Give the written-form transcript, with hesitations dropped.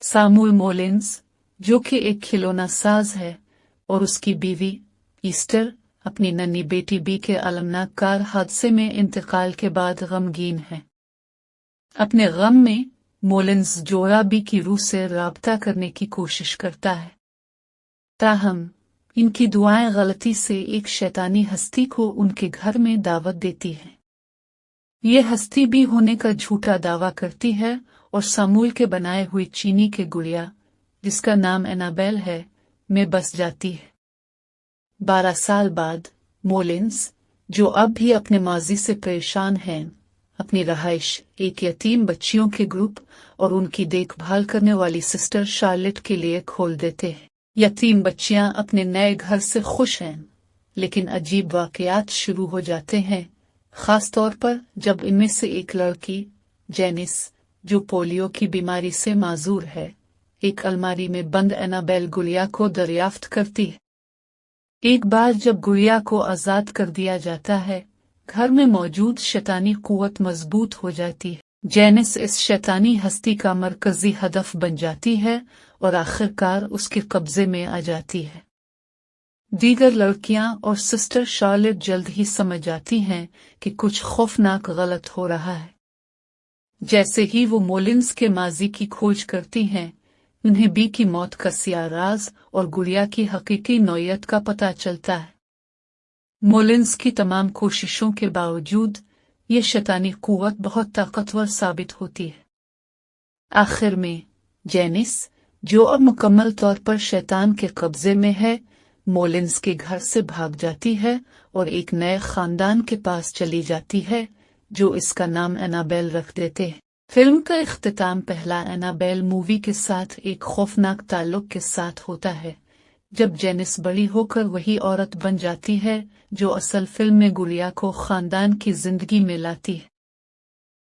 सामुएल मोलिन्स, जो कि एक खिलौना साज है, और उसकी बीवी ईस्टर अपनी नन्ही बेटी बी के अलमनाक कार हादसे में इंतकाल के बाद गमगीन है। अपने गम में मोलिन्स जोड़ा बी की रूह से राब्ता करने की कोशिश करता है, ताहम इनकी दुआएं गलती से एक शैतानी हस्ती को उनके घर में दावत देती हैं। ये हस्ती भी होने का झूठा दावा करती है और सामुएल के बनाए हुए चीनी के गुड़िया, जिसका नाम एनाबेल है, में बस जाती है। 12 साल बाद मोलिन्स, जो अब भी अपने माजी से परेशान हैं, अपनी रहाइश एक यतीम बच्चियों के ग्रुप और उनकी देखभाल करने वाली सिस्टर शार्लेट के लिए खोल देते हैं। यतीम बच्चियां अपने नए घर से खुश हैं, लेकिन अजीब वाकयात शुरू हो जाते हैं, खास तौर पर जब इनमें से एक लड़की जेनिस, जो पोलियो की बीमारी से माजूर है, एक अलमारी में बंद एनाबेल गुड़िया को दरियाफ्त करती है। एक बार जब गुड़िया को आजाद कर दिया जाता है, घर में मौजूद शैतानी कुव्वत मजबूत हो जाती है। जेनिस इस शैतानी हस्ती का मरकजी हदफ बन जाती है और आखिरकार उसके कब्जे में आ जाती है। दीगर लड़कियां और सिस्टर शार्लेट जल्द ही समझ जाती हैं कि कुछ खौफनाक गलत हो रहा है। जैसे ही वो मोलिन्स के माजी की खोज करती हैं, उन्हें बी की मौत का सिया राज और गुड़िया की हकीकी नौयत का पता चलता है। मोलिन्स की तमाम कोशिशों के बावजूद ये शैतानी कुव्वत बहुत ताकतवर साबित होती है। आखिर में जेनिस, जो अब मुकम्मल तौर पर शैतान के कब्जे में है, मोलिन्स के घर से भाग जाती है और एक नए खानदान के पास चली जाती है, जो इसका नाम एनाबेल रख देते हैं। फिल्म का इख्तिताम पहला एनाबेल मूवी के साथ एक खौफनाक ताल्लुक के साथ होता है, जब जेनिस बड़ी होकर वही औरत बन जाती है जो असल फिल्म में गुड़िया को खानदान की जिंदगी में लाती है।